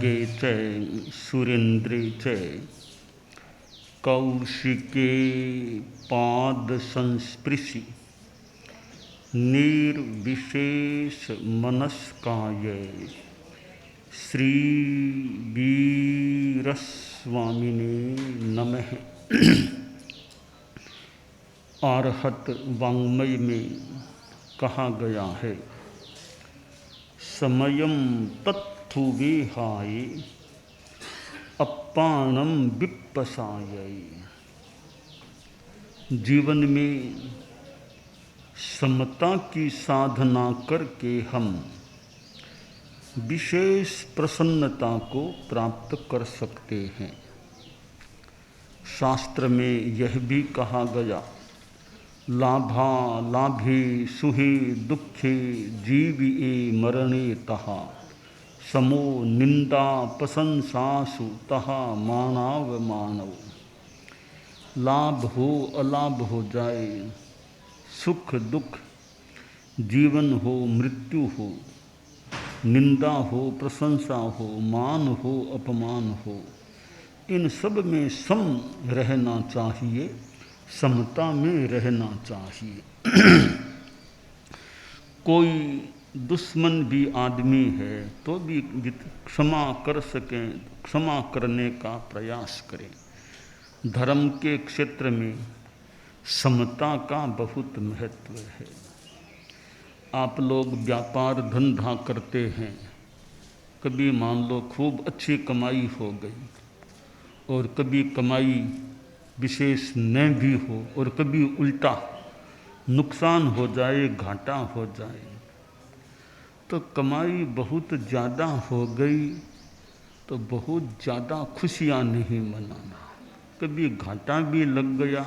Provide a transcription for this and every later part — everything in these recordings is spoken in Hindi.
खगे च सुरेन्द्रे च कौशिके पाद संस्पृशि निर्विशेष मनस्काय श्री वीरस्वामिने नमः। आर्हत वाङ्मय में कहा गया है, समयम तत्थु वेहाय अप्पाणम विप्पसाय। जीवन में समता की साधना करके हम विशेष प्रसन्नता को प्राप्त कर सकते हैं। शास्त्र में यह भी कहा गया, लाभा लाभे सुहे दुखे जीविए मरणे तहा समो निंदा प्रशंसासु तहा मानव मानव। लाभ हो अलाभ हो जाए, सुख दुख, जीवन हो मृत्यु हो, निंदा हो प्रशंसा हो, मान हो अपमान हो, इन सब में सम रहना चाहिए, समता में रहना चाहिए। कोई दुश्मन भी आदमी है तो भी क्षमा कर सकें, क्षमा करने का प्रयास करें। धर्म के क्षेत्र में समता का बहुत महत्व है। आप लोग व्यापार धंधा करते हैं, कभी मान लो खूब अच्छी कमाई हो गई और कभी कमाई विशेष न भी हो और कभी उल्टा नुकसान हो जाए, घाटा हो जाए, तो कमाई बहुत ज़्यादा हो गई तो बहुत ज़्यादा खुशियाँ नहीं मनाना। कभी घाटा भी लग गया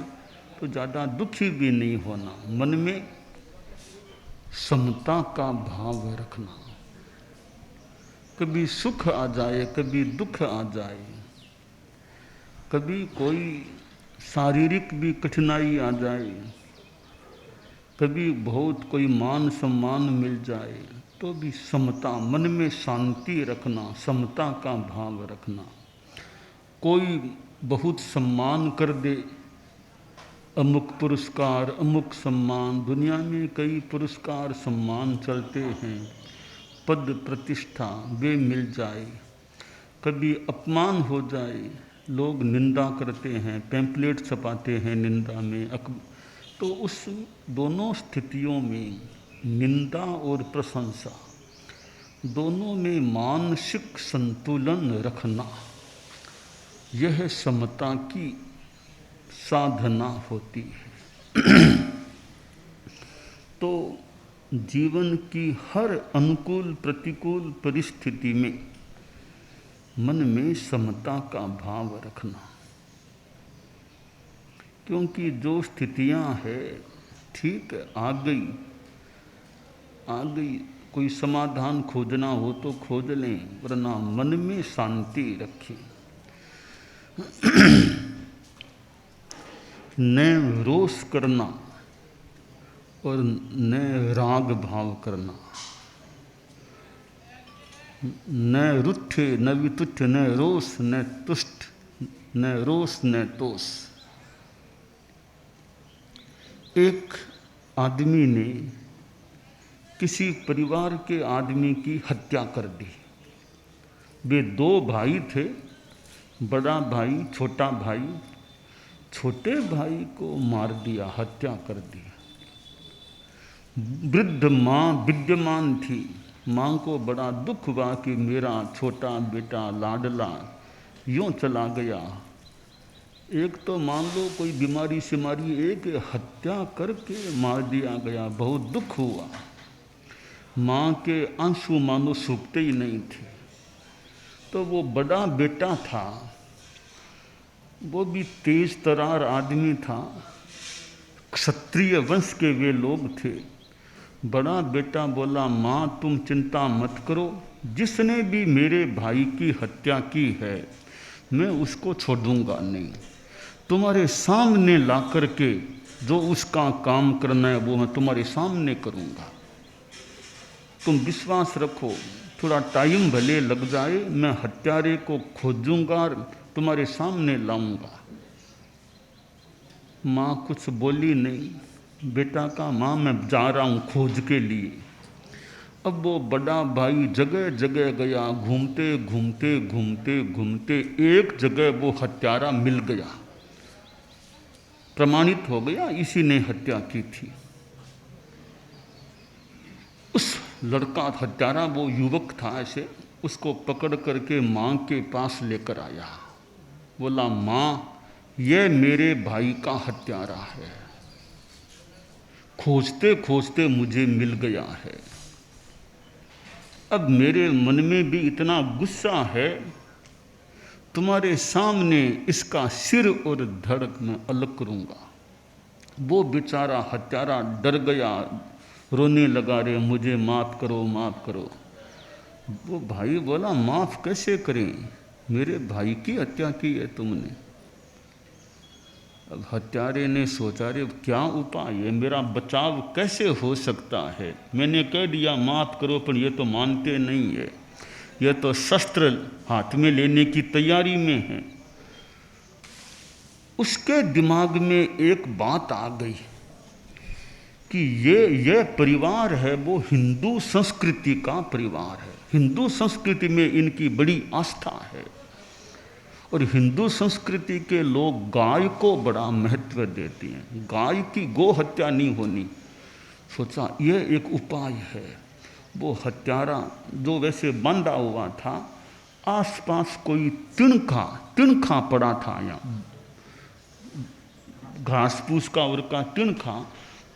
तो ज़्यादा दुखी भी नहीं होना। मन में समता का भाव रखना। कभी सुख आ जाए, कभी दुख आ जाए, कभी कोई शारीरिक भी कठिनाई आ जाए, कभी बहुत कोई मान सम्मान मिल जाए, तो भी समता, मन में शांति रखना, समता का भाव रखना। कोई बहुत सम्मान कर दे, अमुक पुरस्कार अमुक सम्मान, दुनिया में कई पुरस्कार सम्मान चलते हैं, पद प्रतिष्ठा वे मिल जाए, कभी अपमान हो जाए, लोग निंदा करते हैं, पैम्पलेट छपाते हैं निंदा में, तो उस दोनों स्थितियों में निंदा और प्रशंसा दोनों में मानसिक संतुलन रखना, यह समता की साधना होती है। तो जीवन की हर अनुकूल प्रतिकूल परिस्थिति में मन में समता का भाव रखना, क्योंकि जो स्थितियां है ठीक है, आ गई, कोई समाधान खोजना हो तो खोज लें, वरना मन में शांति रखें। न रोष करना और न राग भाव करना, न रुठे न वितुठ, न रोष न तुष्ट, न रोष न तोष। एक आदमी ने किसी परिवार के आदमी की हत्या कर दी। वे दो भाई थे, बड़ा भाई छोटा भाई। छोटे भाई को मार दिया, हत्या कर दी। वृद्ध माँ विद्यमान थी, माँ को बड़ा दुख हुआ कि मेरा छोटा बेटा लाडला यूँ चला गया। एक तो मान लो कोई बीमारी सिमारी, एक हत्या करके मार दिया गया, बहुत दुख हुआ। माँ के आंसू मानो सूखते ही नहीं थे। तो वो बड़ा बेटा था, वो भी तेज तरार आदमी था, क्षत्रिय वंश के वे लोग थे। बड़ा बेटा बोला, माँ तुम चिंता मत करो, जिसने भी मेरे भाई की हत्या की है मैं उसको छोड़ूंगा नहीं। तुम्हारे सामने ला करके जो उसका काम करना है वो मैं तुम्हारे सामने करूंगा, तुम विश्वास रखो। थोड़ा टाइम भले लग जाए, मैं हत्यारे को खोजूंगा और तुम्हारे सामने लाऊंगा। माँ कुछ बोली नहीं। बेटा का माँ मैं जा रहा हूँ खोज के लिए। अब वो बड़ा भाई जगह जगह गया, घूमते घूमते घूमते घूमते एक जगह वो हत्यारा मिल गया। प्रमाणित हो गया इसी ने हत्या की थी। उस लड़का हत्यारा, वो युवक था ऐसे, उसको पकड़ करके माँ के पास लेकर आया। बोला, माँ ये मेरे भाई का हत्यारा है, खोजते खोजते मुझे मिल गया है। अब मेरे मन में भी इतना गुस्सा है, तुम्हारे सामने इसका सिर और धड़ मैं अलग करूँगा। वो बेचारा हत्यारा डर गया, रोने लगा, रे मुझे माफ़ करो माफ़ करो। वो भाई बोला, माफ़ कैसे करें, मेरे भाई की हत्या की है तुमने। अब हत्यारे ने सोचा, रे क्या उपाय है, मेरा बचाव कैसे हो सकता है। मैंने कह दिया माफ़ करो, पर ये तो मानते नहीं है, ये तो शस्त्र हाथ में लेने की तैयारी में है। उसके दिमाग में एक बात आ गई कि ये परिवार है वो हिंदू संस्कृति का परिवार है, हिंदू संस्कृति में इनकी बड़ी आस्था है, और हिंदू संस्कृति के लोग गाय को बड़ा महत्व देते हैं, गाय की गो हत्या नहीं होनी। सोचा ये एक उपाय है। वो हत्यारा जो वैसे बंधा हुआ था, आसपास कोई तिनखा पड़ा था, यहाँ घास फूस का और का तिनखा,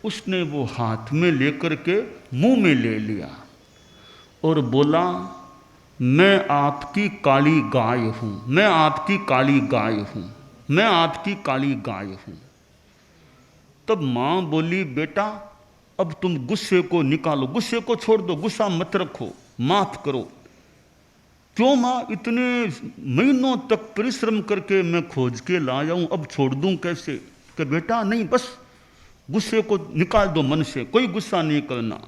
उसने वो हाथ में लेकर के मुंह में ले लिया और बोला, मैं आपकी काली गाय हूँ, मैं आपकी काली गाय हूँ, मैं आपकी काली गाय हूँ। तब माँ बोली, बेटा अब तुम गुस्से को निकालो, गुस्से को छोड़ दो, गुस्सा मत रखो, माफ करो। क्यों माँ, इतने महीनों तक परिश्रम करके मैं खोज के लाया हूँ, अब छोड़ दूँ कैसे। कि बेटा नहीं, बस गुस्से को निकाल दो मन से, कोई गुस्सा नहीं करना।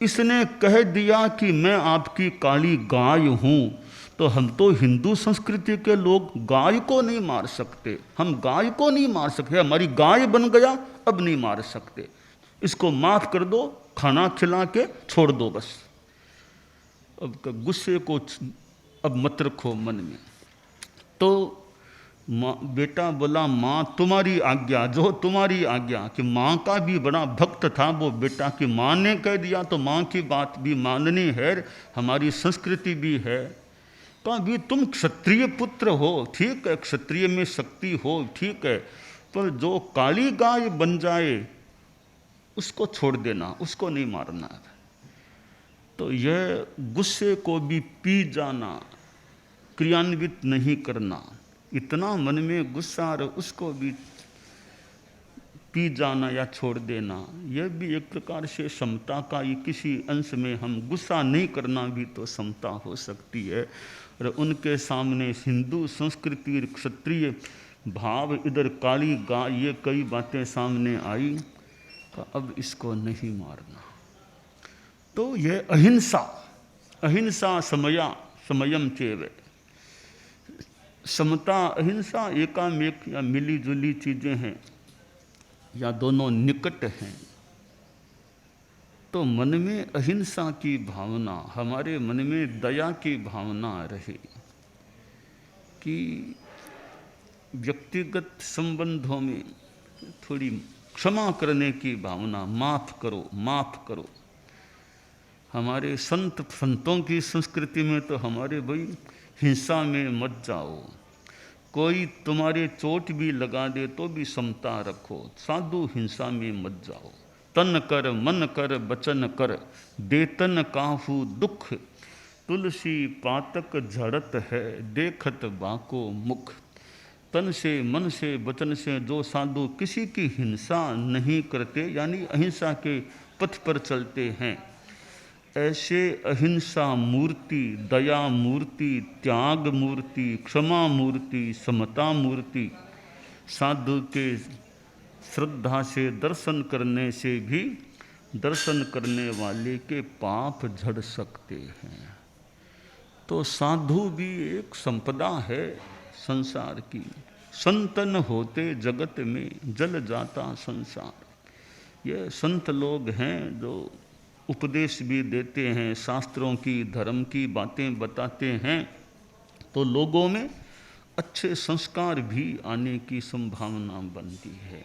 इसने कह दिया कि मैं आपकी काली गाय हूँ, तो हम तो हिंदू संस्कृति के लोग गाय को नहीं मार सकते, हम गाय को नहीं मार सकते, हमारी गाय बन गया, अब नहीं मार सकते, इसको माफ़ कर दो, खाना खिला के छोड़ दो बस। अब गुस्से को अब मत रखो मन में। तो बेटा बोला, माँ तुम्हारी आज्ञा, जो तुम्हारी आज्ञा। कि माँ का भी बड़ा भक्त था वो बेटा, कि माँ ने कह दिया तो माँ की बात भी माननी है, हमारी संस्कृति भी है। तो अभी तुम क्षत्रिय पुत्र हो, ठीक है, क्षत्रिय में शक्ति हो, ठीक है, पर जो काली गाय बन जाए उसको छोड़ देना, उसको नहीं मारना। तो यह गुस्से को भी पी जाना, क्रियान्वित नहीं करना, इतना मन में गुस्सा और उसको भी पी जाना या छोड़ देना, यह भी एक प्रकार से समता का ही किसी अंश में, हम गुस्सा नहीं करना भी तो समता हो सकती है। और उनके सामने हिंदू संस्कृति, क्षत्रिय भाव, इधर काली गाय, ये कई बातें सामने आई। तो अब इसको नहीं मारना। तो यह अहिंसा, अहिंसा समयम चेव, समता अहिंसा एकामेक या मिली जुली चीज़ें हैं या दोनों निकट हैं। तो मन में अहिंसा की भावना, हमारे मन में दया की भावना रहे, कि व्यक्तिगत संबंधों में थोड़ी क्षमा करने की भावना, माफ़ करो माफ़ करो। हमारे संतों की संस्कृति में तो हमारे भाई हिंसा में मत जाओ, कोई तुम्हारे चोट भी लगा दे तो भी समता रखो, साधु हिंसा में मत जाओ। तन कर मन कर बचन कर, देतन काहू दुख, तुलसी पातक झड़त है, देखत बाको मुख। तन से मन से वचन से जो साधु किसी की हिंसा नहीं करते, यानी अहिंसा के पथ पर चलते हैं, ऐसे अहिंसा मूर्ति, दया मूर्ति, त्याग मूर्ति, क्षमा मूर्ति, समता मूर्ति साधु के श्रद्धा से दर्शन करने से भी दर्शन करने वाले के पाप झड़ सकते हैं। तो साधु भी एक संपदा है संसार की। संतन होते जगत में जल जाता संसार। ये संत लोग हैं जो उपदेश भी देते हैं, शास्त्रों की धर्म की बातें बताते हैं, तो लोगों में अच्छे संस्कार भी आने की संभावना बनती है।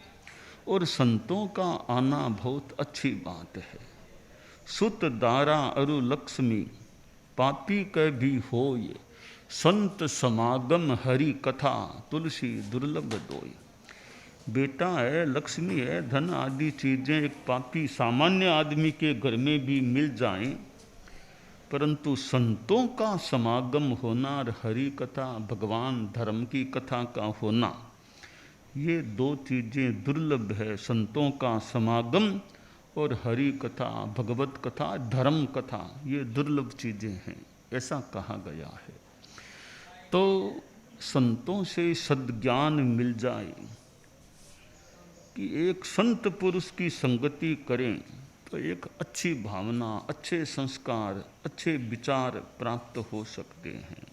और संतों का आना बहुत अच्छी बात है। सुत दारा अरु लक्ष्मी पापी कै भी होय, संत समागम हरि कथा तुलसी दुर्लभ दोय। बेटा है, लक्ष्मी है, धन आदि चीजें एक पापी सामान्य आदमी के घर में भी मिल जाएं, परंतु संतों का समागम होना और हरि कथा भगवान धर्म की कथा का होना, ये दो चीजें दुर्लभ है। संतों का समागम और हरि कथा, भगवत कथा, धर्म कथा, ये दुर्लभ चीजें हैं, ऐसा कहा गया है। तो संतों से सद्ज्ञान मिल जाए कि एक संत पुरुष की संगति करें तो एक अच्छी भावना, अच्छे संस्कार, अच्छे विचार प्राप्त हो सकते हैं।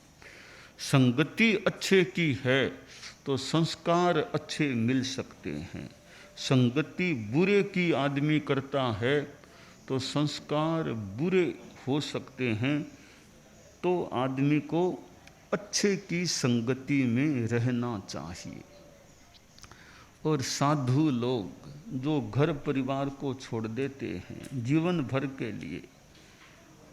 संगति अच्छे की है तो संस्कार अच्छे मिल सकते हैं। संगति बुरे की आदमी करता है तो संस्कार बुरे हो सकते हैं। तो आदमी को अच्छे की संगति में रहना चाहिए। और साधु लोग जो घर परिवार को छोड़ देते हैं जीवन भर के लिए,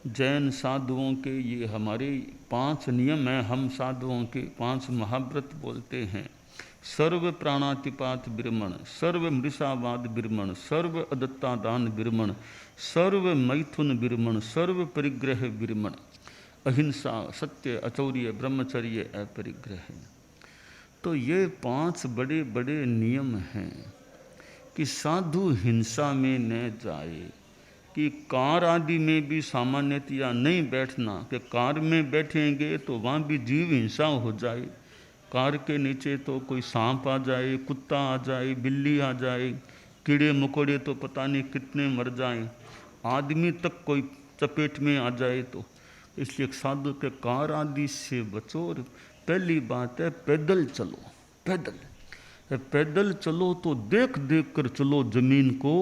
जैन साधुओं के ये हमारे 5 नियम हैं, हम साधुओं के 5 महाव्रत बोलते हैं। सर्व प्राणातिपात विरमण, सर्व मृषावाद विरमण, सर्व अदत्तादान विरमण, सर्व मैथुन विरमण, सर्व परिग्रह विरमण, अहिंसा, सत्य, अचौर्य, ब्रह्मचर्य, अपरिग्रह। तो ये 5 बड़े बड़े नियम हैं कि साधु हिंसा में न जाए, कि कार आदि में भी सामान्यतया नहीं बैठना, कि कार में बैठेंगे तो वहाँ भी जीव हिंसा हो जाए। कार के नीचे तो कोई सांप आ जाए, कुत्ता आ जाए, बिल्ली आ जाए, कीड़े मकोड़े तो पता नहीं कितने मर जाएं, आदमी तक कोई चपेट में आ जाए। तो इसलिए साधु के कार आदि से बचो। और पहली बात है पैदल चलो। पैदल चलो तो देख देख कर चलो जमीन को,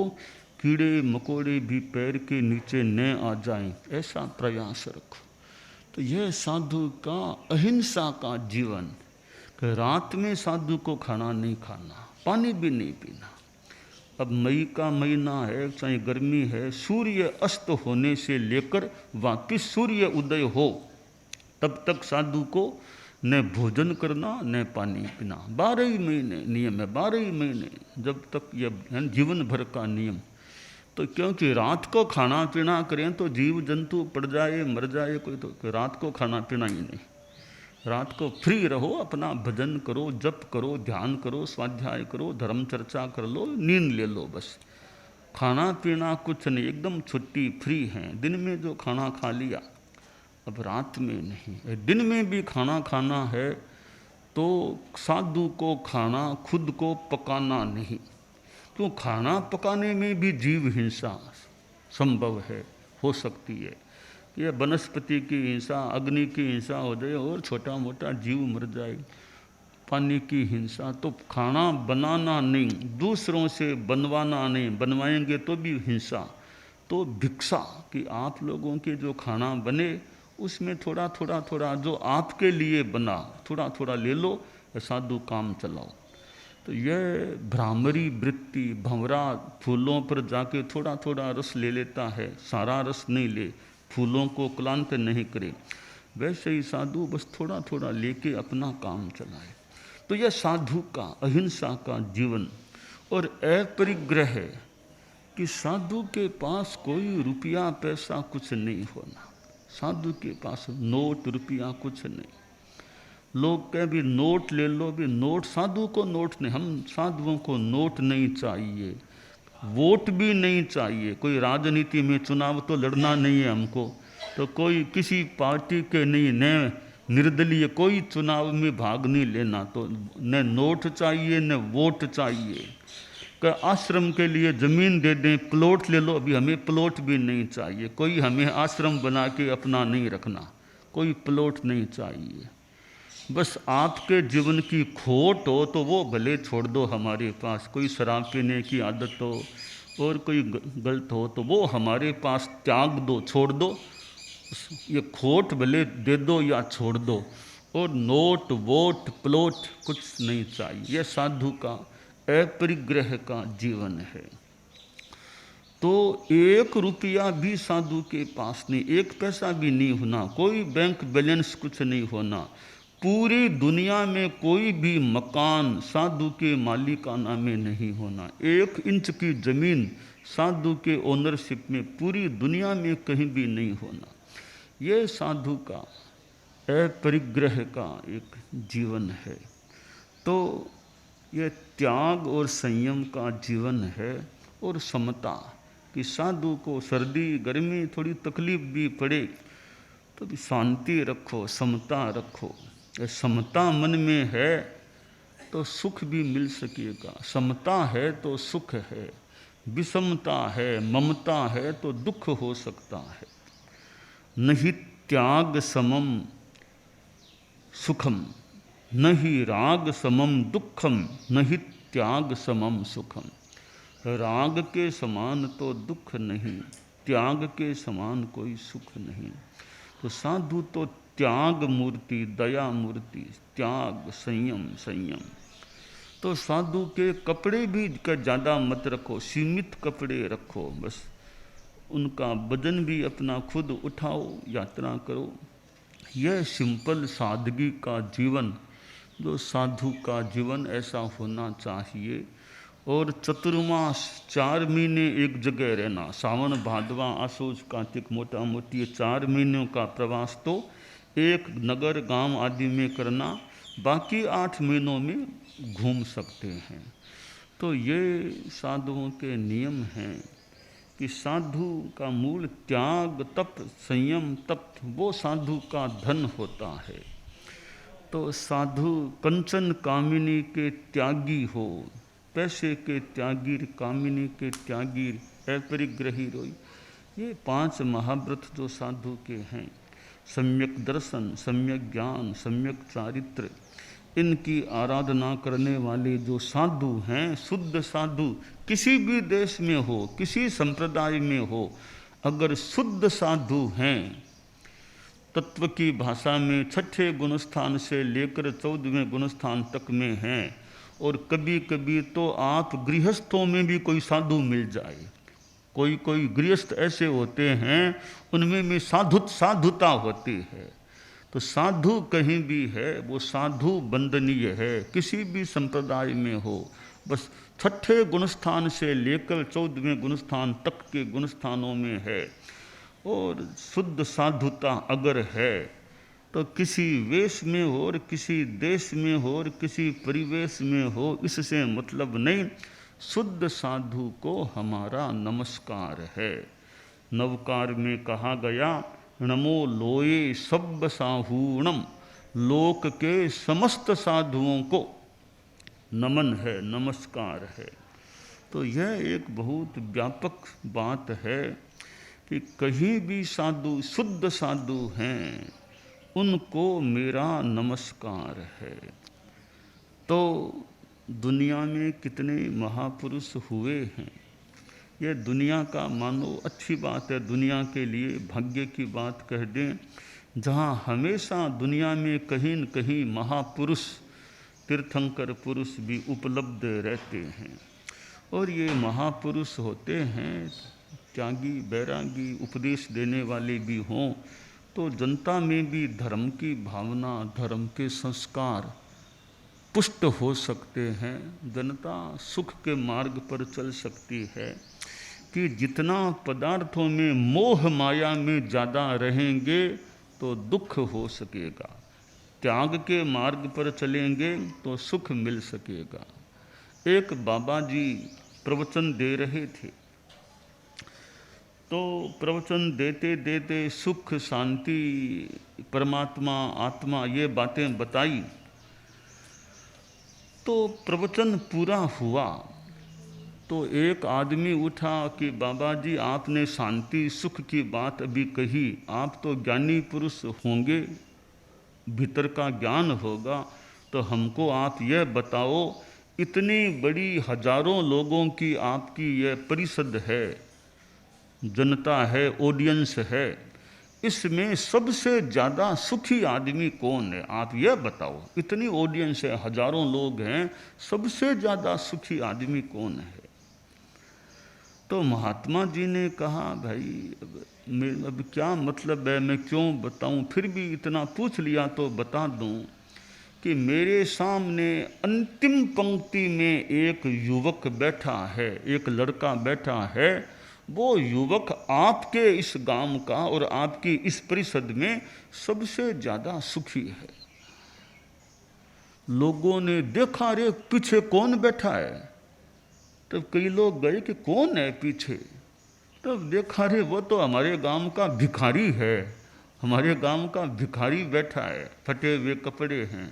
कीड़े मकोड़े भी पैर के नीचे न आ जाएं, ऐसा प्रयास रखो। तो यह साधु का अहिंसा का जीवन। रात में साधु को खाना नहीं खाना, पानी भी नहीं पीना। अब मई का महीना है, चाहे गर्मी है, सूर्य अस्त होने से लेकर वापिस सूर्य उदय हो तब तक साधु को न भोजन करना न पानी पीना। 12 ही महीने नियम है, 12 ही महीने, जब तक यह जीवन भर का नियम। तो क्योंकि रात को खाना पीना करें तो जीव जंतु पड़ जाए, मर जाए कोई, तो रात को खाना पीना ही नहीं। रात को फ्री रहो, अपना भजन करो, जप करो, ध्यान करो, स्वाध्याय करो, धर्म चर्चा कर लो, नींद ले लो, बस। खाना पीना कुछ नहीं, एकदम छुट्टी, फ्री हैं। दिन में जो खाना खा लिया, अब रात में नहीं। दिन में भी खाना खाना है तो साधु को खाना खुद को पकाना नहीं, क्यों खाना पकाने में भी जीव हिंसा संभव है, हो सकती है। ये वनस्पति की हिंसा, अग्नि की हिंसा हो जाए और छोटा मोटा जीव मर जाए, पानी की हिंसा। तो खाना बनाना नहीं, दूसरों से बनवाना नहीं, बनवाएंगे तो भी हिंसा। तो भिक्षा, कि आप लोगों के जो खाना बने उसमें थोड़ा थोड़ा जो आपके लिए बना थोड़ा थोड़ा ले लो, साधु काम चलाओ। तो यह भ्रामरी वृत्ति, भंवरा फूलों पर जाके थोड़ा थोड़ा रस ले लेता है, सारा रस नहीं ले, फूलों को क्लांत नहीं करे, वैसे ही साधु बस थोड़ा थोड़ा लेके अपना काम चलाए। तो यह साधु का अहिंसा का जीवन। और अपरिग्रह है कि साधु के पास कोई रुपया पैसा कुछ नहीं होना। साधु के पास नोट रुपया कुछ नहीं। लोग कहें भी नोट ले लो, भी नोट, साधु को नोट नहीं। हम साधुओं को नोट नहीं चाहिए, वोट भी नहीं चाहिए। कोई राजनीति में चुनाव तो लड़ना नहीं है हमको, तो कोई किसी पार्टी के नहीं, न निर्दलीय कोई चुनाव में भाग नहीं लेना। तो न नोट चाहिए न वोट चाहिए। आश्रम के लिए ज़मीन दे दें, प्लॉट ले लो, अभी हमें प्लॉट भी नहीं चाहिए। कोई हमें आश्रम बना के अपना नहीं रखना, कोई प्लॉट नहीं चाहिए। बस आपके जीवन की खोट हो तो वो भले छोड़ दो हमारे पास, कोई शराब पीने की आदत हो और कोई गलत हो तो वो हमारे पास त्याग दो, छोड़ दो, ये खोट भले दे दो या छोड़ दो, और नोट वोट प्लॉट कुछ नहीं चाहिए। यह साधु का अपरिग्रह का जीवन है। तो 1 रुपया भी साधु के पास नहीं, 1 पैसा भी नहीं होना, कोई बैंक बैलेंस कुछ नहीं होना, पूरी दुनिया में कोई भी मकान साधु के मालिकाना में नहीं होना, 1 इंच की ज़मीन साधु के ओनरशिप में पूरी दुनिया में कहीं भी नहीं होना। ये साधु का अपरिग्रह का एक जीवन है। तो ये त्याग और संयम का जीवन है। और समता, कि साधु को सर्दी गर्मी थोड़ी तकलीफ भी पड़े तो भी शांति रखो, समता रखो। समता मन में है तो सुख भी मिल सकेगा, समता है तो सुख है, विषमता है, ममता है तो दुख हो सकता है। नहीं त्याग समम सुखम, नहीं राग समम दुखम, नहीं त्याग समम सुखम। राग के समान तो दुख नहीं, त्याग के समान कोई सुख नहीं। तो साधु तो त्याग मूर्ति, दया मूर्ति, त्याग, संयम, संयम। तो साधु के कपड़े भी का ज़्यादा मत रखो, सीमित कपड़े रखो, बस उनका वजन भी अपना खुद उठाओ, यात्रा करो। यह सिंपल सादगी का जीवन, जो साधु का जीवन ऐसा होना चाहिए। और चतुर्मास 4 महीने एक जगह रहना, सावन भादवा आसोज कार्तिक, मोटा मोटी ये 4 महीनों का प्रवास तो एक नगर गांव आदि में करना, बाकी 8 महीनों में घूम सकते हैं। तो ये साधुओं के नियम हैं कि साधु का मूल त्याग, तप, संयम, तप, वो साधु का धन होता है। तो साधु कंचन कामिनी के त्यागी हो, पैसे के त्यागीर, कामिनी के त्यागीर, अपरिग्रही रोई। ये 5 महाव्रत जो साधु के हैं, सम्यक दर्शन, सम्यक ज्ञान, सम्यक चारित्र, इनकी आराधना करने वाले जो साधु हैं, शुद्ध साधु, किसी भी देश में हो, किसी संप्रदाय में हो, अगर शुद्ध साधु हैं, तत्व की भाषा में 6ठे गुणस्थान से लेकर 14वें गुणस्थान तक में हैं, और कभी कभी तो आप गृहस्थों में भी कोई साधु मिल जाए, कोई कोई गृहस्थ ऐसे होते हैं उनमें भी साधुता होती है। तो साधु कहीं भी है, वो साधु वंदनीय है, किसी भी संप्रदाय में हो, बस 6ठे गुणस्थान से लेकर 14वें गुणस्थान तक के गुणस्थानों में है। और शुद्ध साधुता अगर है तो किसी वेश में हो और किसी देश में हो और किसी परिवेश में हो, इससे मतलब नहीं। शुद्ध साधु को हमारा नमस्कार है। नवकार में कहा गया, नमो लोये सब साहूणम, लोक के समस्त साधुओं को नमन है, नमस्कार है। तो यह एक बहुत व्यापक बात है कि कहीं भी साधु, शुद्ध साधु हैं, उनको मेरा नमस्कार है। तो दुनिया में कितने महापुरुष हुए हैं, ये दुनिया का मानो अच्छी बात है, दुनिया के लिए भाग्य की बात कह दें, जहाँ हमेशा दुनिया में कहीं न कहीं महापुरुष, तीर्थंकर पुरुष भी उपलब्ध रहते हैं। और ये महापुरुष होते हैं त्यागी, बैरागी, उपदेश देने वाले भी हों, तो जनता में भी धर्म की भावना, धर्म के संस्कार पुष्ट हो सकते हैं। जनता सुख के मार्ग पर चल सकती है कि जितना पदार्थों में, मोह माया में ज़्यादा रहेंगे तो दुख हो सकेगा, त्याग के मार्ग पर चलेंगे तो सुख मिल सकेगा। एक बाबा जी प्रवचन दे रहे थे, तो प्रवचन देते देते सुख, शांति, परमात्मा, आत्मा, ये बातें बताई। तो प्रवचन पूरा हुआ तो एक आदमी उठा कि बाबा जी आपने शांति सुख की बात अभी कही, आप तो ज्ञानी पुरुष होंगे, भीतर का ज्ञान होगा, तो हमको आप यह बताओ, इतनी बड़ी हजारों लोगों की आपकी यह परिषद है, जनता है, ऑडियंस है, इसमें सबसे ज़्यादा सुखी आदमी कौन है? आप यह बताओ। इतनी ऑडियंस है, हजारों लोग हैं, सबसे ज़्यादा सुखी आदमी कौन है? तो महात्मा जी ने कहा, भाई अब क्या मतलब है, मैं क्यों बताऊं, फिर भी इतना पूछ लिया तो बता दूं कि मेरे सामने अंतिम पंक्ति में एक युवक बैठा है, एक लड़का बैठा है। वो युवक आपके इस गांव का और आपकी इस परिषद में सबसे ज़्यादा सुखी है। लोगों ने देखा, रे पीछे कौन बैठा है? तब कई लोग गए कि कौन है पीछे? तब देखा, रे वो तो हमारे गांव का भिखारी है, हमारे गांव का भिखारी बैठा है, फटे हुए कपड़े हैं।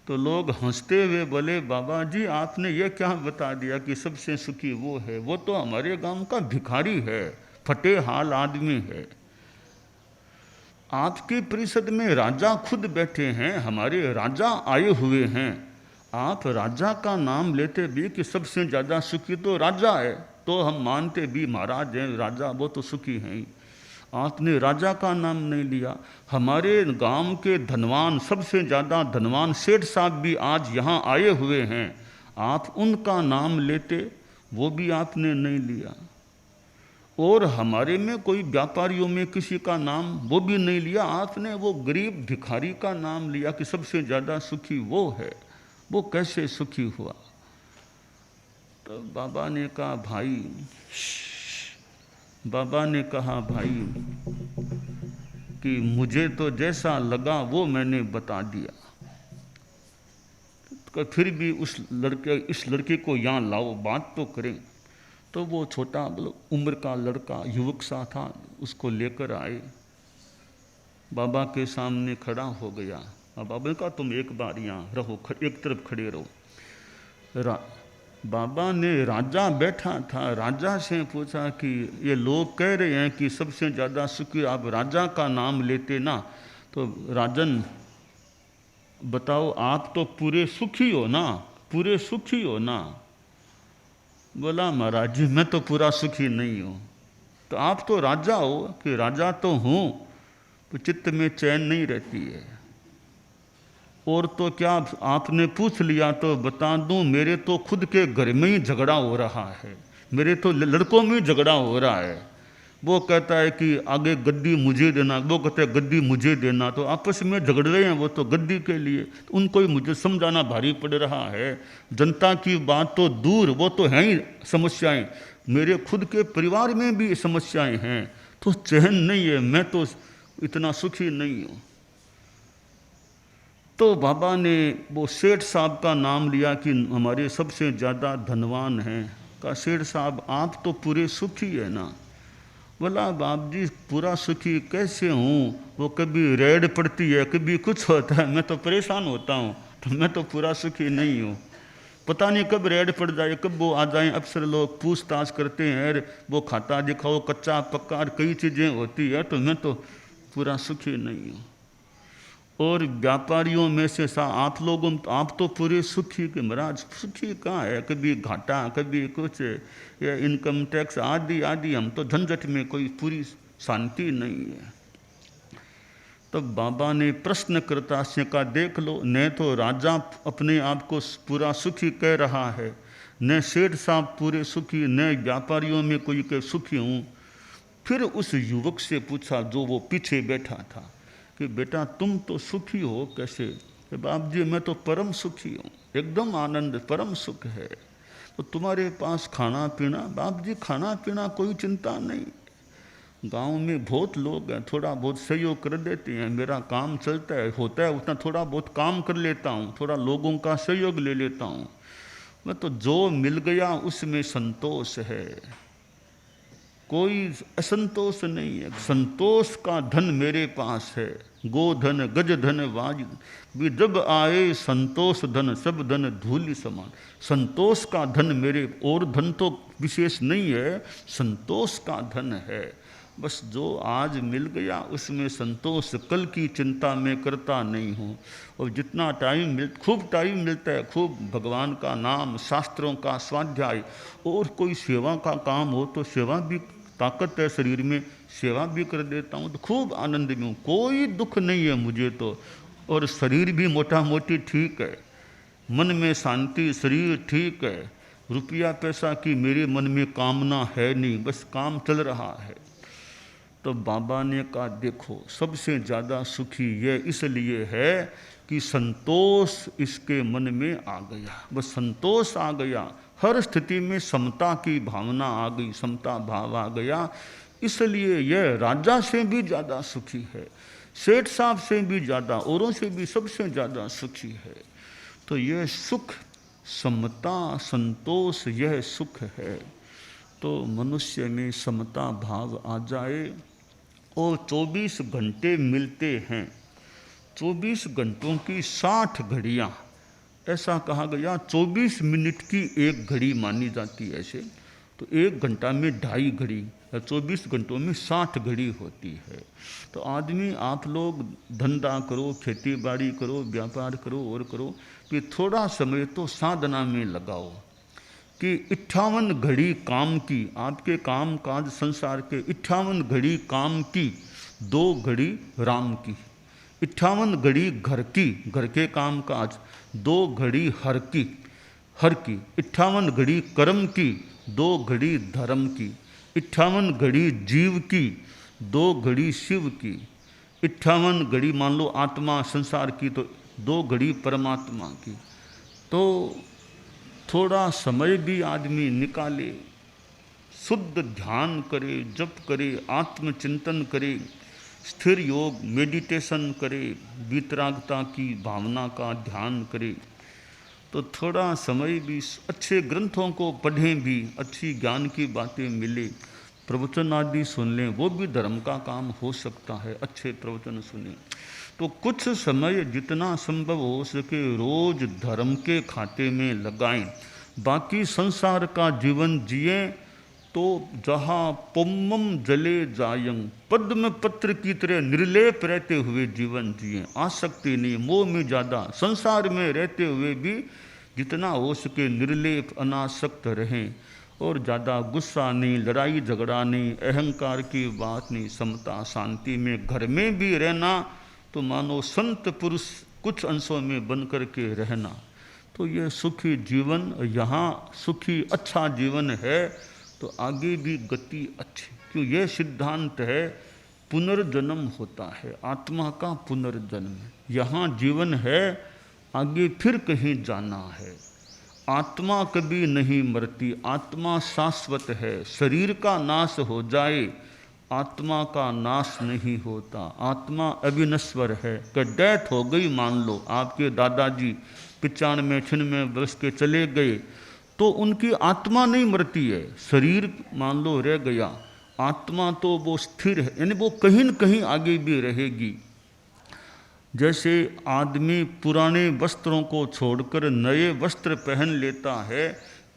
तो लोग हंसते हुए बोले, बाबा जी आपने ये क्या बता दिया कि सबसे सुखी वो है? वो तो हमारे गांव का भिखारी है, फटे हाल आदमी है। आपकी परिषद में राजा खुद बैठे हैं, हमारे राजा आए हुए हैं, आप राजा का नाम लेते भी कि सबसे ज़्यादा सुखी तो राजा है, तो हम मानते भी महाराज हैं, राजा वो तो सुखी हैं ही। आपने राजा का नाम नहीं लिया। हमारे गांव के धनवान, सबसे ज़्यादा धनवान सेठ साहब भी आज यहाँ आए हुए हैं, आप उनका नाम लेते, वो भी आपने नहीं लिया। और हमारे में कोई व्यापारियों में किसी का नाम, वो भी नहीं लिया, आपने वो गरीब भिखारी का नाम लिया कि सबसे ज़्यादा सुखी वो है। वो कैसे सुखी हुआ? तो बाबा ने कहा, भाई कि मुझे तो जैसा लगा वो मैंने बता दिया, तो फिर भी इस लड़के को यहाँ लाओ, बात तो करें। तो वो छोटा उम्र का लड़का युवक सा था, उसको लेकर आए, बाबा के सामने खड़ा हो गया। अब बाबा ने कहा, तुम एक बार यहाँ रहो, एक तरफ खड़े रहो। बाबा ने, राजा बैठा था, राजा से पूछा कि ये लोग कह रहे हैं कि सबसे ज़्यादा सुखी, आप राजा का नाम लेते ना, तो राजन बताओ, आप तो पूरे सुखी हो ना, पूरे सुखी हो ना? बोला, महाराज जी मैं तो पूरा सुखी नहीं हूँ। तो आप तो राजा हो? कि राजा तो हूँ, तो चित्त में चैन नहीं रहती है। और तो क्या आपने पूछ लिया तो बता दूं, मेरे तो खुद के घर में ही झगड़ा हो रहा है, मेरे तो लड़कों में ही झगड़ा हो रहा है। वो कहता है कि आगे गद्दी मुझे देना, वो कहता है गद्दी मुझे देना, तो आपस में झगड़ रहे हैं वो तो गद्दी के लिए। उनको ही मुझे समझाना भारी पड़ रहा है। जनता की बात तो दूर, वो तो हैं ही समस्याएं, मेरे खुद के परिवार में भी समस्याएं हैं, तो चैन नहीं है, मैं तो इतना सुखी नहीं हूँ। तो बाबा ने वो सेठ साहब का नाम लिया कि हमारे सबसे ज़्यादा धनवान हैं। कहा, सेठ साहब आप तो पूरे सुखी है ना? बोला, बाप जी पूरा सुखी कैसे हूँ, वो कभी रेड पड़ती है, कभी कुछ होता है, मैं तो परेशान होता हूँ, तो मैं तो पूरा सुखी नहीं हूँ। पता नहीं कब रेड पड़ जाए, कब वो आ जाए। अक्सर लोग पूछताछ करते हैं, वो खाता दिखाओ, कच्चा पक्का, कई चीज़ें होती है, तो मैं तो पूरा सुखी नहीं हूँ। और व्यापारियों में से आप लोगों, आप तो पूरे सुखी के महाराज, सुखी कहाँ है? कभी घाटा, कभी कुछ, या इनकम टैक्स आदि आदि, हम तो झंझट में, कोई पूरी शांति नहीं है। तब बाबा ने प्रश्नकर्ता से कहा, देख लो, न तो राजा अपने आप को पूरा सुखी कह रहा है, न सेठ साहब पूरे सुखी, न व्यापारियों में कोई कह सुखी हूँ। फिर उस युवक से पूछा जो वो पीछे बैठा था कि बेटा तुम तो सुखी हो कैसे? कि बाप जी मैं तो परम सुखी हूँ, एकदम आनंद, परम सुख है। तो तुम्हारे पास खाना पीना? बाप जी खाना पीना कोई चिंता नहीं, गांव में बहुत लोग हैं, थोड़ा बहुत सहयोग कर देते हैं, मेरा काम चलता है, होता है उतना, थोड़ा बहुत काम कर लेता हूँ, थोड़ा लोगों का सहयोग ले लेता हूँ। मैं तो जो मिल गया उसमें संतोष है, कोई असंतोष नहीं है। संतोष का धन मेरे पास है, गोधन गज धन वाज भी जब आए संतोष धन सब धन धूलि समान। संतोष का धन मेरे, और धन तो विशेष नहीं है, संतोष का धन है। बस जो आज मिल गया उसमें संतोष, कल की चिंता मैं करता नहीं हूँ। और जितना टाइम खूब टाइम मिलता है, खूब भगवान का नाम, शास्त्रों का स्वाध्याय, और कोई सेवा का काम हो तो सेवा भी, ताकत है शरीर में, सेवा भी कर देता हूँ, तो खूब आनंद में हूँ, कोई दुख नहीं है मुझे तो। और शरीर भी मोटा मोटी ठीक है, मन में शांति, शरीर ठीक है, रुपया पैसा की मेरे मन में कामना है नहीं, बस काम चल रहा है। तो बाबा ने कहा देखो सबसे ज़्यादा सुखी ये इसलिए है कि संतोष इसके मन में आ गया, बस संतोष आ गया, हर स्थिति में समता की भावना आ गई, समता भाव आ गया, इसलिए यह राजा से भी ज़्यादा सुखी है, सेठ साहब से भी ज़्यादा, औरों से भी सबसे ज़्यादा सुखी है। तो यह सुख, समता, संतोष, यह सुख है। तो मनुष्य में समता भाव आ जाए और 24 घंटे मिलते हैं, 24 घंटों की 60 घड़ियाँ, ऐसा कहा गया 24 मिनट की एक घड़ी मानी जाती है ऐसे, तो एक घंटा में 2.5 घड़ी, 24 घंटों में 60 घड़ी होती है। तो आदमी, आप लोग धंधा करो, खेती बाड़ी करो, व्यापार करो और करो, कि थोड़ा समय तो साधना में लगाओ कि 58 घड़ी काम की, आपके काम काज संसार के 58 घड़ी काम की, 2 घड़ी राम की, 58 घड़ी घर की, घर के काम काज, 2 घड़ी हर की, 58 घड़ी कर्म की, 2 घड़ी धर्म की, 58 घड़ी जीव की, 2 घड़ी शिव की, 58 घड़ी मान लो आत्मा संसार की, तो 2 घड़ी परमात्मा की। तो थोड़ा समय भी आदमी निकाले, शुद्ध ध्यान करे, जप करे, आत्मचिंतन करे, स्थिर योग मेडिटेशन करे, वितरागता की भावना का ध्यान करे, तो थोड़ा समय भी, अच्छे ग्रंथों को पढ़ें भी, अच्छी ज्ञान की बातें मिले, प्रवचन आदि सुन लें, वो भी धर्म का काम हो सकता है, अच्छे प्रवचन सुने। तो कुछ समय जितना संभव हो सके रोज धर्म के खाते में लगाएं, बाकी संसार का जीवन जिए तो जहाँ पुम्मम जले जायंग, पद्म पत्र की तरह निर्लेप रहते हुए जीवन जिए, आसक्ति नहीं, मोह में ज़्यादा, संसार में रहते हुए भी जितना हो सके निर्लेप अनासक्त रहें, और ज़्यादा गुस्सा नहीं, लड़ाई झगड़ा नहीं, अहंकार की बात नहीं, समता शांति में घर में भी रहना, तो मानो संत पुरुष कुछ अंशों में बन कर के रहना। तो यह सुखी जीवन, यहाँ सुखी अच्छा जीवन है तो आगे भी गति अच्छी, क्यों यह सिद्धांत है पुनर्जन्म होता है, आत्मा का पुनर्जन्म, यहाँ जीवन है, आगे फिर कहीं जाना है। आत्मा कभी नहीं मरती, आत्मा शाश्वत है, शरीर का नाश हो जाए, आत्मा का नाश नहीं होता, आत्मा अविनश्वर है। कि डेथ हो गई, मान लो आपके दादाजी 95-96 वर्ष के चले गए, तो उनकी आत्मा नहीं मरती है, शरीर मान लो रह गया, आत्मा तो वो स्थिर है, यानी वो कहीं न कहीं आगे भी रहेगी। जैसे आदमी पुराने वस्त्रों को छोड़कर नए वस्त्र पहन लेता है,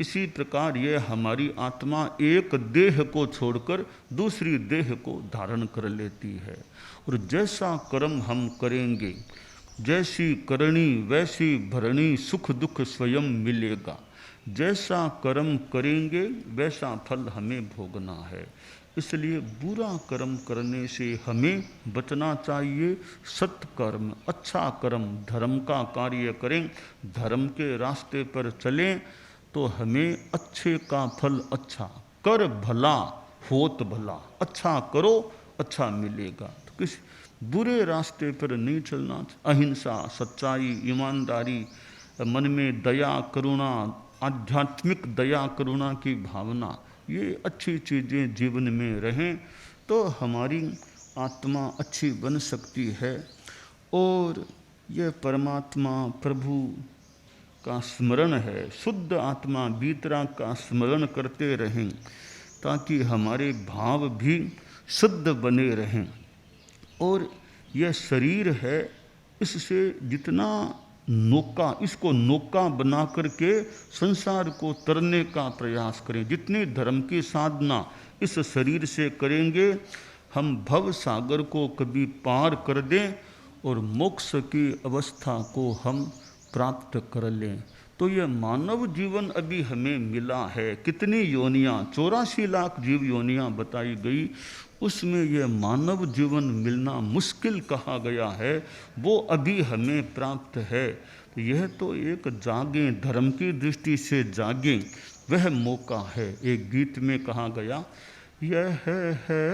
इसी प्रकार ये हमारी आत्मा एक देह को छोड़कर दूसरी देह को धारण कर लेती है। और जैसा कर्म हम करेंगे, जैसी करनी वैसी भरनी, सुख दुख स्वयं मिलेगा। जैसा कर्म करेंगे वैसा फल हमें भोगना है, इसलिए बुरा कर्म करने से हमें बचना चाहिए। सत्कर्म, अच्छा कर्म, धर्म का कार्य करें, धर्म के रास्ते पर चलें, तो हमें अच्छे का फल अच्छा, कर भला होत भला, अच्छा करो अच्छा मिलेगा। तो किस बुरे रास्ते पर नहीं चलना। अहिंसा, सच्चाई, ईमानदारी, मन में दया करुणा, आध्यात्मिक दया करुणा की भावना, ये अच्छी चीज़ें जीवन में रहें तो हमारी आत्मा अच्छी बन सकती है। और यह परमात्मा प्रभु का स्मरण है, शुद्ध आत्मा वीतराग का स्मरण करते रहें, ताकि हमारे भाव भी शुद्ध बने रहें। और यह शरीर है, इससे जितना नौका, इसको नौका बना करके संसार को तरने का प्रयास करें। जितनी धर्म की साधना इस शरीर से करेंगे, हम भव सागर को कभी पार कर दें और मोक्ष की अवस्था को हम प्राप्त कर लें। तो यह मानव जीवन अभी हमें मिला है। कितनी योनियाँ, 84 लाख जीव योनियाँ बताई गई, उसमें यह मानव जीवन मिलना मुश्किल कहा गया है, वो अभी हमें प्राप्त है। तो यह तो एक जागें, धर्म की दृष्टि से जागें, वह मौका है। एक गीत में कहा गया, यह है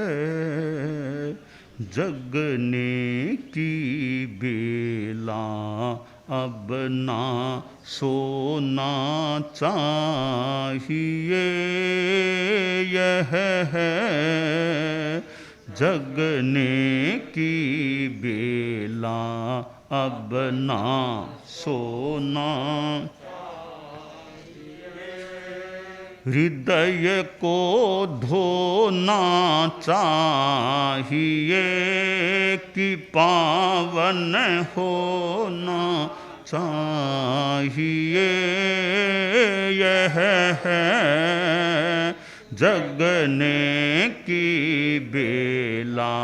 जगने की बेला, अब ना सोना चाहिए। यह है जगने की बेला, अब ना सोना। हृदय को धोना चाहिए कि पावन होना चाहिए। यह है जगने की बेला,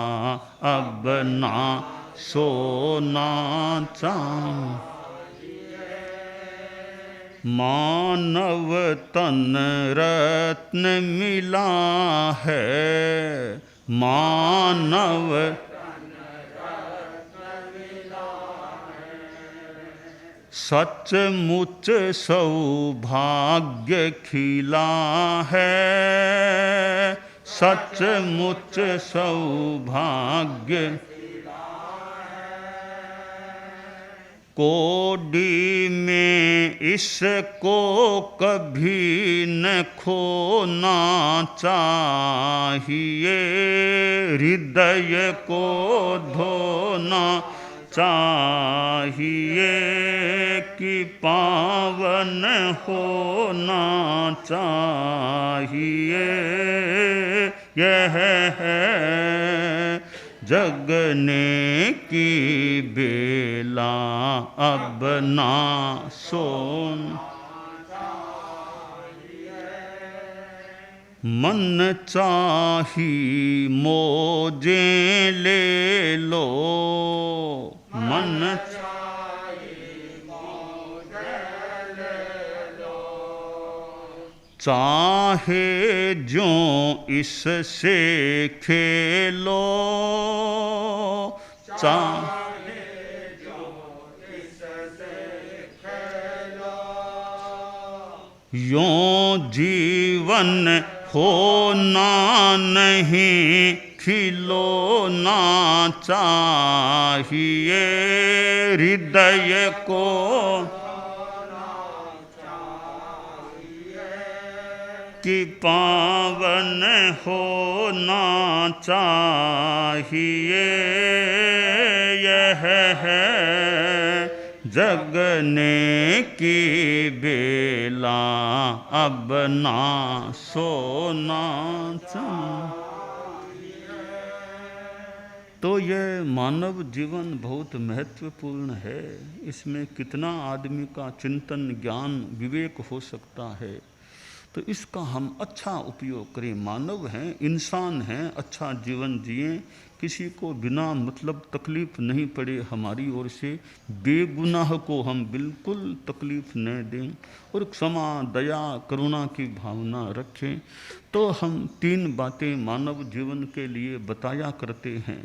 अब ना सोना चाहिए। मानव तन रत्न मिला है, मानव सचमुच सौभाग्य खिला है, सचमुच सौभाग्य। कोडी में इसको कभी न खोना चाहिए। हृदय को धोना चाहिए कि पावन होना चाहिए। यह है जगने की बेला, अब ना सोना। मन चाही मौजें ले लो, मन चाहे जो इससे खेलो, चाहे जो इससे खेलो। यों जीवन होना नहीं, खिलौना चाहिए। हृदय को कि पावन होना चाहिए। यह है जगने की बेला, अब ना सोना चाहिए। तो यह मानव जीवन बहुत महत्वपूर्ण है। इसमें कितना आदमी का चिंतन, ज्ञान, विवेक हो सकता है। तो इसका हम अच्छा उपयोग करें। मानव हैं, इंसान हैं, अच्छा जीवन जिएं, किसी को बिना मतलब तकलीफ़ नहीं पड़े हमारी ओर से। बेगुनाह को हम बिल्कुल तकलीफ़ न दें और क्षमा, दया, करुणा की भावना रखें। तो हम 3 बातें मानव जीवन के लिए बताया करते हैं।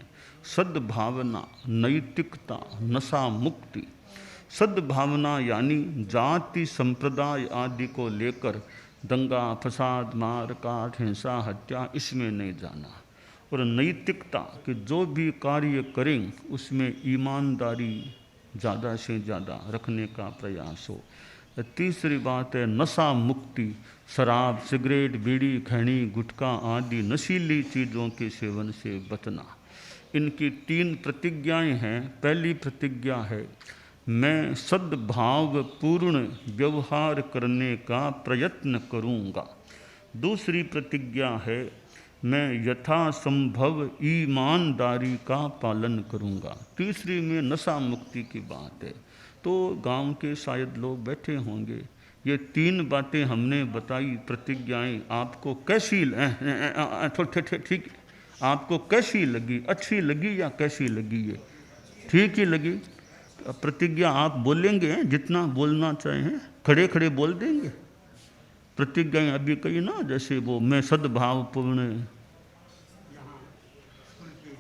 सद्भावना, नैतिकता, नशा मुक्ति। सद्भावना यानी जाति संप्रदाय आदि को लेकर दंगा, फसाद, मार काट, हिंसा, हत्या, इसमें नहीं जाना। और नैतिकता कि जो भी कार्य करें उसमें ईमानदारी ज़्यादा से ज़्यादा रखने का प्रयास हो। तीसरी बात है नशा मुक्ति। शराब, सिगरेट, बीड़ी, खैनी, गुटखा आदि नशीली चीज़ों के सेवन से बचना। इनकी 3 प्रतिज्ञाएं हैं। पहली प्रतिज्ञा है मैं सद्भाव पूर्ण व्यवहार करने का प्रयत्न करूँगा। दूसरी प्रतिज्ञा है मैं यथासंभव ईमानदारी का पालन करूँगा। तीसरी में नशा मुक्ति की बात है। तो गांव के शायद लोग बैठे होंगे, ये 3 बातें हमने बताई, प्रतिज्ञाएं, आपको कैसी ठीक आपको कैसी लगी, अच्छी लगी या कैसी लगी? ये ठीक ही लगी। प्रतिज्ञा आप बोलेंगे जितना बोलना चाहें, खड़े खड़े बोल देंगे। प्रतिज्ञाएं अभी कही ना, जैसे वो मैं सद्भावपूर्ण,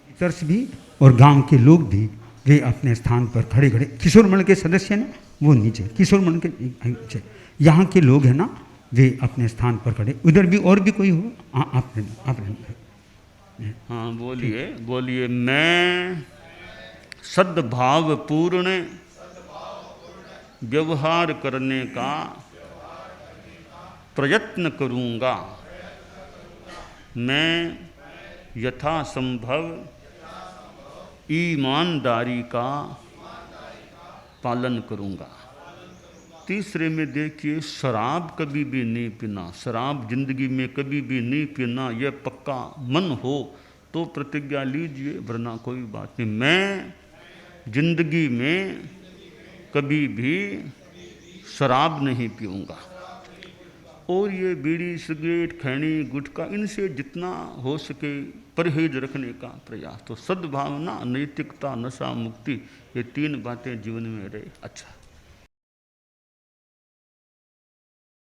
टीचर्स भी और गांव के लोग भी वे अपने स्थान पर खड़े खड़े, किशोर मंडल के सदस्य ना वो नीचे, किशोर मंडल के नीचे, यहाँ के लोग हैं ना वे अपने स्थान पर खड़े। उधर भी और भी कोई हो, आपने हाँ बोलिए बोलिए। मैं सद्भावपूर्ण व्यवहार करने का प्रयत्न करूँगा। मैं यथासंभव ईमानदारी का पालन करूँगा। तीसरे में देखिए, शराब कभी भी नहीं पीना, शराब जिंदगी में कभी भी नहीं पीना, यह पक्का मन हो तो प्रतिज्ञा लीजिए, वरना कोई बात नहीं। मैं जिंदगी में कभी भी शराब नहीं पीऊँगा। और ये बीड़ी, सिगरेट, खैनी, गुटखा, इनसे जितना हो सके परहेज रखने का प्रयास। तो सद्भावना, नैतिकता, नशा मुक्ति, ये 3 बातें जीवन में रहे। अच्छा।